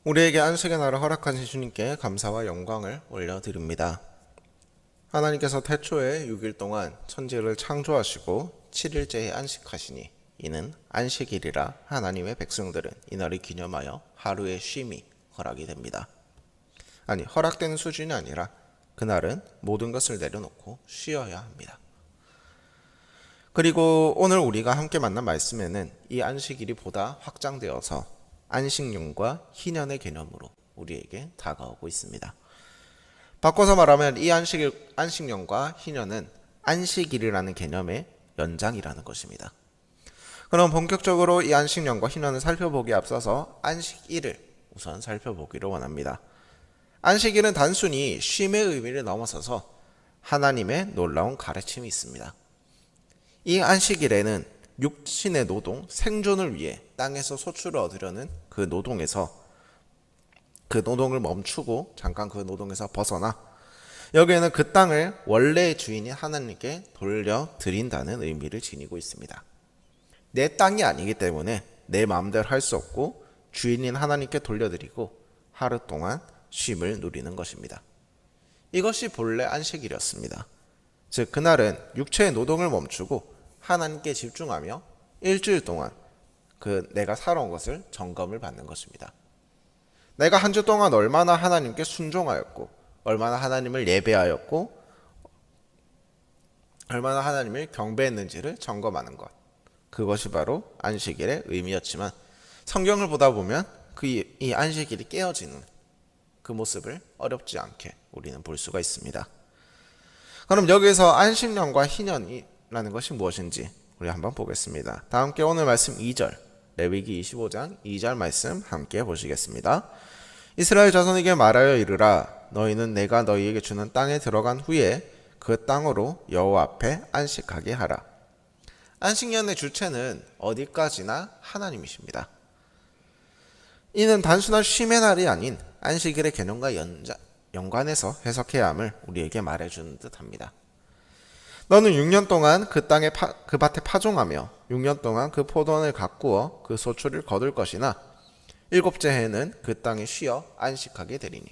우리에게 안식의 날을 허락하신 주님께 감사와 영광을 올려드립니다. 하나님께서 태초에 6일 동안 천지를 창조하시고 7일째에 안식하시니 이는 안식일이라 하나님의 백성들은 이날을 기념하여 하루의 쉼이 허락이 됩니다. 아니, 허락되는 수준이 아니라 그날은 모든 것을 내려놓고 쉬어야 합니다. 그리고 오늘 우리가 함께 만난 말씀에는 이 안식일이 보다 확장되어서 안식년과 희년의 개념으로 우리에게 다가오고 있습니다. 바꿔서 말하면 이 안식년과 희년은 안식일이라는 개념의 연장이라는 것입니다. 그럼 본격적으로 이 안식년과 희년을 살펴보기에 앞서서 안식일을 우선 살펴보기를 원합니다. 안식일은 단순히 쉼의 의미를 넘어서서 하나님의 놀라운 가르침이 있습니다. 이 안식일에는 육신의 노동, 생존을 위해 땅에서 소출을 얻으려는 그 노동을 멈추고 잠깐 그 노동에서 벗어나 여기에는 그 땅을 원래의 주인인 하나님께 돌려드린다는 의미를 지니고 있습니다. 내 땅이 아니기 때문에 내 마음대로 할 수 없고 주인인 하나님께 돌려드리고 하루 동안 쉼을 누리는 것입니다. 이것이 본래 안식일이었습니다. 즉 그날은 육체의 노동을 멈추고 하나님께 집중하며 일주일 동안 내가 살아온 것을 점검을 받는 것입니다. 내가 한 주 동안 얼마나 하나님께 순종하였고 얼마나 하나님을 예배하였고 얼마나 하나님을 경배했는지를 점검하는 것, 그것이 바로 안식일의 의미였지만 성경을 보다 보면 이 안식일이 깨어지는 그 모습을 어렵지 않게 우리는 볼 수가 있습니다. 그럼 여기서 안식년과 희년이라는 것이 무엇인지 우리 한번 보겠습니다. 다 함께 오늘 말씀 2절, 레위기 25장 2절 말씀 함께 보시겠습니다. 이스라엘 자손에게 말하여 이르라, 너희는 내가 너희에게 주는 땅에 들어간 후에 그 땅으로 여호와 앞에 안식하게 하라. 안식년의 주체는 어디까지나 하나님이십니다. 이는 단순한 쉼의 날이 아닌 안식일의 개념과 연관해서 해석해야 함을 우리에게 말해주는 듯합니다. 너는 6년 동안 그 밭에 파종하며 6년 동안 그 포도원을 가꾸어 그 소출을 거둘 것이나 7째 해에는 그 땅에 쉬어 안식하게 되리니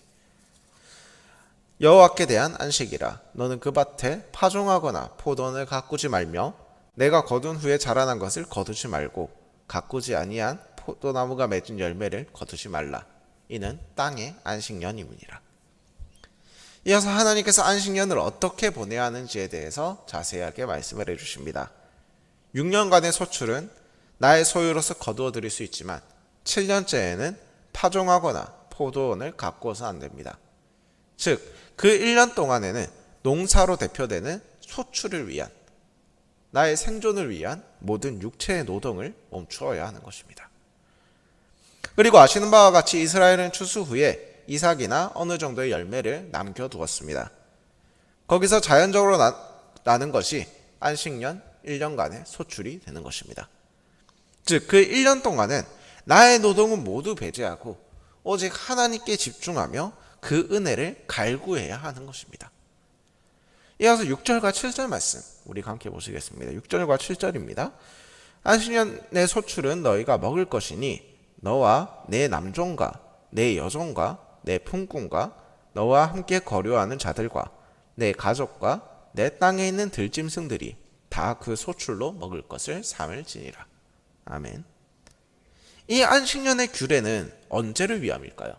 여호와께 대한 안식이라. 너는 그 밭에 파종하거나 포도원을 가꾸지 말며 내가 거둔 후에 자라난 것을 거두지 말고 가꾸지 아니한 포도나무가 맺은 열매를 거두지 말라. 이는 땅의 안식년이니라. 이어서 하나님께서 안식년을 어떻게 보내야 하는지에 대해서 자세하게 말씀을 해주십니다. 6년간의 소출은 나의 소유로서 거두어 드릴 수 있지만 7년째에는 파종하거나 포도원을 가꾸어서 안 됩니다. 즉, 그 1년 동안에는 농사로 대표되는 소출을 위한, 나의 생존을 위한 모든 육체의 노동을 멈추어야 하는 것입니다. 그리고 아시는 바와 같이 이스라엘은 추수 후에 이삭이나 어느 정도의 열매를 남겨두었습니다. 거기서 자연적으로 나는 것이 안식년 1년간의 소출이 되는 것입니다. 즉 그 1년 동안은 나의 노동은 모두 배제하고 오직 하나님께 집중하며 그 은혜를 갈구해야 하는 것입니다. 이어서 6절과 7절 말씀 우리가 함께 보시겠습니다. 6절과 7절입니다. 안식년의 소출은 너희가 먹을 것이니 너와 내 남종과 내 여종과 내 품꾼과 너와 함께 거류하는 자들과 내 가족과 내 땅에 있는 들짐승들이 다 그 소출로 먹을 것을 삼을지니라. 아멘. 이 안식년의 규례는 언제를 위함일까요?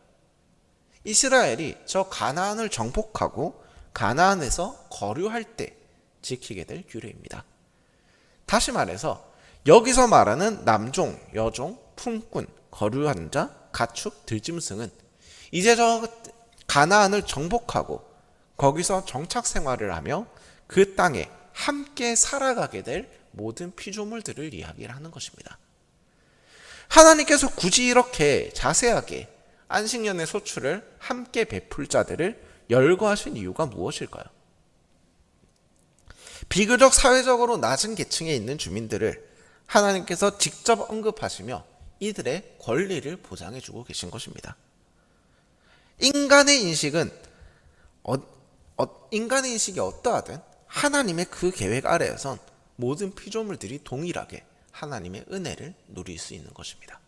이스라엘이 저 가나안을 정복하고 가나안에서 거류할 때 지키게 될 규례입니다. 다시 말해서 여기서 말하는 남종, 여종, 품꾼, 거류한 자, 가축, 들짐승은 이제 저 가나안을 정복하고 거기서 정착 생활을 하며 그 땅에 함께 살아가게 될 모든 피조물들을 이야기를 하는 것입니다. 하나님께서 굳이 이렇게 자세하게 안식년의 소출을 함께 베풀 자들을 열거하신 이유가 무엇일까요? 비교적 사회적으로 낮은 계층에 있는 주민들을 하나님께서 직접 언급하시며 이들의 권리를 보장해주고 계신 것입니다. 인간의 인식이 어떠하든 하나님의 그 계획 아래에선 모든 피조물들이 동일하게 하나님의 은혜를 누릴 수 있는 것입니다.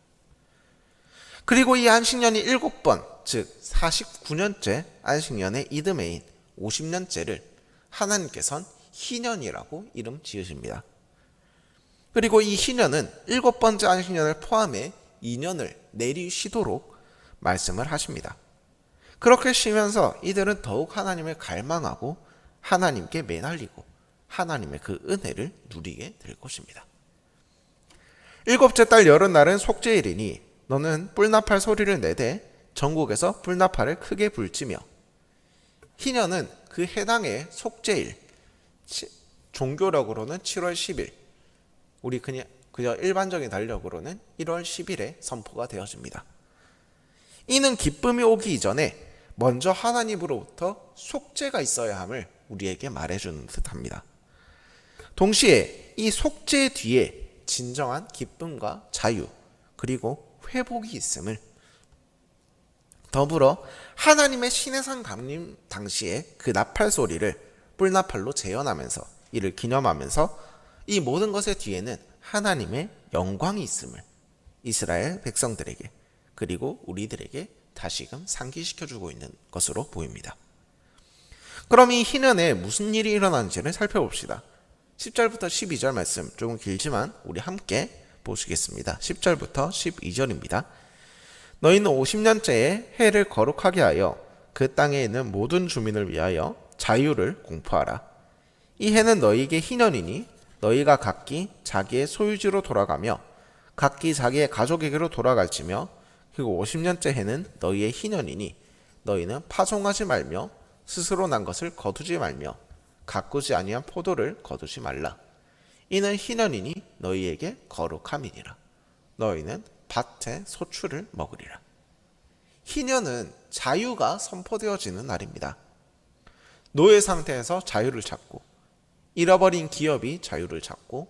그리고 이 안식년이 7번, 즉 49년째 안식년의 이듬해인 50년째를 하나님께서는 희년이라고 이름 지으십니다. 그리고 이 희년은 7번째 안식년을 포함해 2년을 내리쉬도록 말씀을 하십니다. 그렇게 쉬면서 이들은 더욱 하나님을 갈망하고 하나님께 매달리고 하나님의 그 은혜를 누리게 될 것입니다. 7째 달 여름날은 속죄일이니 너는 뿔나팔 소리를 내되 전국에서 뿔나팔을 크게 불지며. 희년은 그 해당의 속죄일, 종교력으로는 7월 10일, 우리 그저 일반적인 달력으로는 1월 10일에 선포가 되어집니다. 이는 기쁨이 오기 이전에 먼저 하나님으로부터 속죄가 있어야 함을 우리에게 말해주는 듯합니다. 동시에 이 속죄 뒤에 진정한 기쁨과 자유 그리고 회복이 있음을, 더불어 하나님의 신해상 강림 당시에 그 나팔 소리를 뿔나팔로 재현하면서 이를 기념하면서 이 모든 것의 뒤에는 하나님의 영광이 있음을 이스라엘 백성들에게 그리고 우리들에게 다시금 상기시켜주고 있는 것으로 보입니다. 그럼 이 희년에 무슨 일이 일어나는지를 살펴봅시다. 10절부터 12절 말씀 조금 길지만 우리 함께 보시겠습니다. 10절부터 12절입니다. 너희는 50년째에 해를 거룩하게 하여 그 땅에 있는 모든 주민을 위하여 자유를 공포하라. 이 해는 너희에게 희년이니 너희가 각기 자기의 소유지로 돌아가며 각기 자기의 가족에게로 돌아갈지며, 그리고 50년째 해는 너희의 희년이니 너희는 파송하지 말며 스스로 난 것을 거두지 말며 가꾸지 아니한 포도를 거두지 말라. 이는 희년이니 너희에게 거룩함이니라. 너희는 밭의 소출을 먹으리라. 희년은 자유가 선포되어지는 날입니다. 노예 상태에서 자유를 찾고, 잃어버린 기업이 자유를 찾고,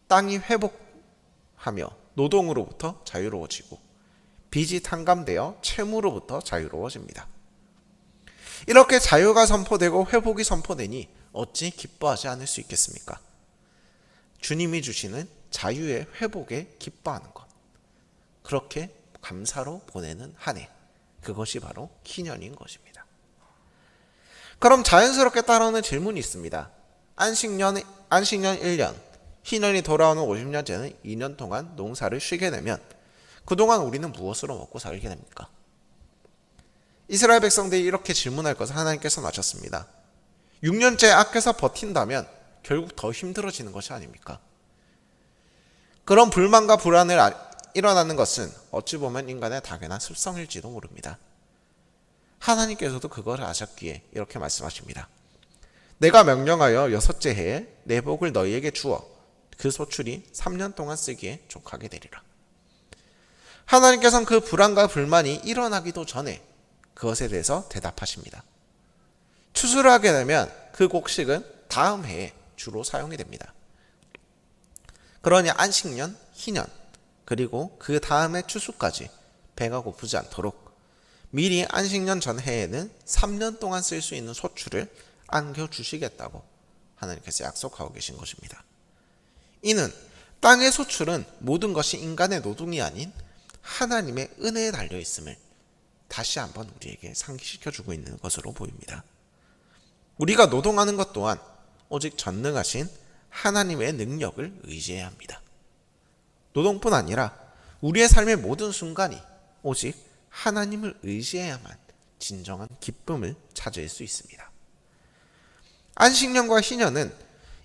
땅이 회복하며 노동으로부터 자유로워지고, 빚이 탕감되어 채무로부터 자유로워집니다. 이렇게 자유가 선포되고 회복이 선포되니 어찌 기뻐하지 않을 수 있겠습니까? 주님이 주시는 자유의 회복에 기뻐하는 것, 그렇게 감사로 보내는 한 해, 그것이 바로 희년인 것입니다. 그럼 자연스럽게 따라오는 질문이 있습니다. 안식년 1년, 희년이 돌아오는 50년째는 2년 동안 농사를 쉬게 되면 그동안 우리는 무엇으로 먹고 살게 됩니까? 이스라엘 백성들이 이렇게 질문할 것을 하나님께서 맞췄습니다. 6년째 아껴서 버틴다면 결국 더 힘들어지는 것이 아닙니까? 그런 불만과 불안을 일어나는 것은 어찌 보면 인간의 당연한 습성일지도 모릅니다. 하나님께서도 그걸 아셨기에 이렇게 말씀하십니다. 내가 명령하여 6째 해에 내 복을 너희에게 주어 그 소출이 3년 동안 쓰기에 족하게 되리라. 하나님께서는 그 불안과 불만이 일어나기도 전에 그것에 대해서 대답하십니다. 추수를 하게 되면 그 곡식은 다음 해에 주로 사용이 됩니다. 그러니 안식년, 희년, 그리고 그 다음에 추수까지 배가 고프지 않도록 미리 안식년 전 해에는 3년 동안 쓸 수 있는 소출을 안겨주시겠다고 하나님께서 약속하고 계신 것입니다. 이는 땅의 소출은 모든 것이 인간의 노동이 아닌 하나님의 은혜에 달려있음을 다시 한번 우리에게 상기시켜주고 있는 것으로 보입니다. 우리가 노동하는 것 또한 오직 전능하신 하나님의 능력을 의지해야 합니다. 노동뿐 아니라 우리의 삶의 모든 순간이 오직 하나님을 의지해야만 진정한 기쁨을 찾을 수 있습니다. 안식년과 희년은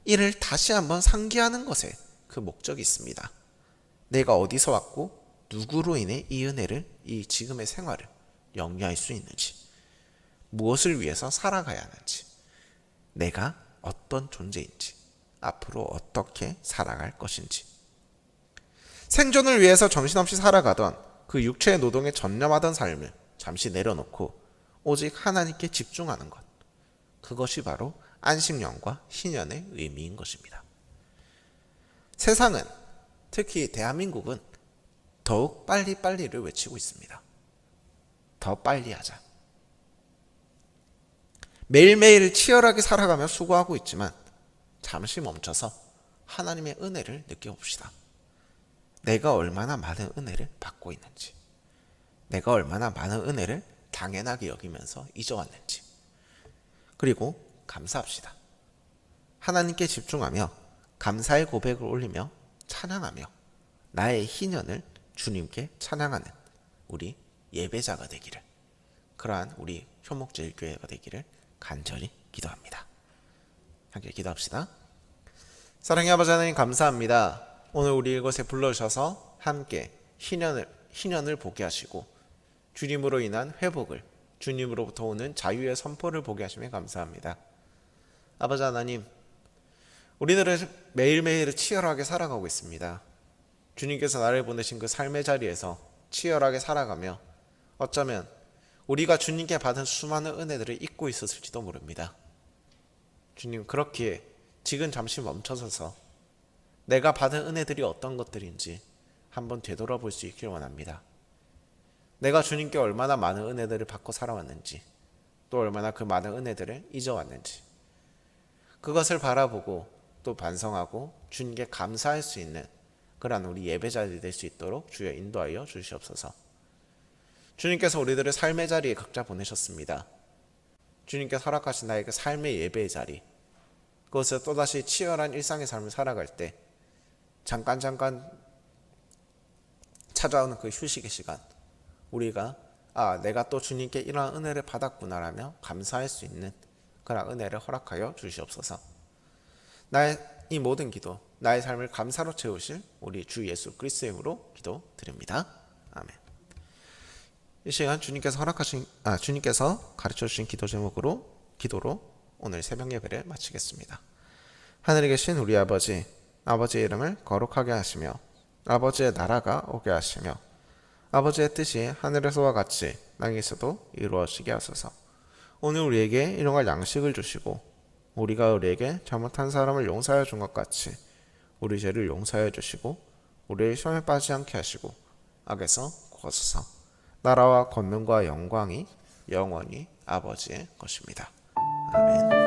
이를 다시 한번 상기하는 것에 그 목적이 있습니다. 내가 어디서 왔고 누구로 인해 이 은혜를, 이 지금의 생활을 영위할 수 있는지, 무엇을 위해서 살아가야 하는지, 내가 어떤 존재인지, 앞으로 어떻게 살아갈 것인지. 생존을 위해서 정신없이 살아가던 그 육체의 노동에 전념하던 삶을 잠시 내려놓고 오직 하나님께 집중하는 것, 그것이 바로 안식년과 희년의 의미인 것입니다. 세상은, 특히 대한민국은 더욱 빨리빨리를 외치고 있습니다. 더 빨리 하자. 매일매일 치열하게 살아가며 수고하고 있지만 잠시 멈춰서 하나님의 은혜를 느껴봅시다. 내가 얼마나 많은 은혜를 받고 있는지, 내가 얼마나 많은 은혜를 당연하게 여기면서 잊어왔는지. 그리고 감사합시다. 하나님께 집중하며 감사의 고백을 올리며 찬양하며 나의 희년을 주님께 찬양하는 우리 예배자가 되기를, 그러한 우리 효목제일교회가 되기를 간절히 기도합니다. 함께 기도합시다. 사랑의 아버지 하나님, 감사합니다. 오늘 우리 이곳에 불러주셔서 함께 희년을 보게 하시고 주님으로 인한 회복을, 주님으로부터 오는 자유의 선포를 보게 하시며 감사합니다. 아버지 하나님, 우리들은 매일매일 치열하게 살아가고 있습니다. 주님께서 나를 보내신 그 삶의 자리에서 치열하게 살아가며 어쩌면 우리가 주님께 받은 수많은 은혜들을 잊고 있었을지도 모릅니다. 주님, 그렇기에 지금 잠시 멈춰서서 내가 받은 은혜들이 어떤 것들인지 한번 되돌아볼 수 있길 원합니다. 내가 주님께 얼마나 많은 은혜들을 받고 살아왔는지, 또 얼마나 그 많은 은혜들을 잊어왔는지, 그것을 바라보고 또 반성하고 주님께 감사할 수 있는 그러한 우리 예배자들이 될 수 있도록 주여 인도하여 주시옵소서. 주님께서 우리들을 삶의 자리에 각자 보내셨습니다. 주님께서 허락하신 나의 그 삶의 예배의 자리, 그것을 또다시 치열한 일상의 삶을 살아갈 때 잠깐 찾아오는 그 휴식의 시간, 우리가 내가 또 주님께 이러한 은혜를 받았구나라며 감사할 수 있는 그런 은혜를 허락하여 주시옵소서. 나의 이 모든 기도, 나의 삶을 감사로 채우실 우리 주 예수 그리스도의 이름으로 기도드립니다. 아멘. 이 시간 주님께서 가르쳐 주신 기도 제목으로 기도로 오늘 새벽 예배를 마치겠습니다. 하늘에 계신 우리 아버지, 아버지의 이름을 거룩하게 하시며 아버지의 나라가 오게 하시며 아버지의 뜻이 하늘에서와 같이 땅에서도 이루어지게 하소서. 오늘 우리에게 일용할 양식을 주시고 우리가 우리에게 잘못한 사람을 용서하여 준 것 같이 우리 죄를 용서하여 주시고 우리의 시험에 빠지지 않게 하시고 악에서 구하소서. 나라와 권능과 영광이 영원히 아버지의 것입니다. 아멘.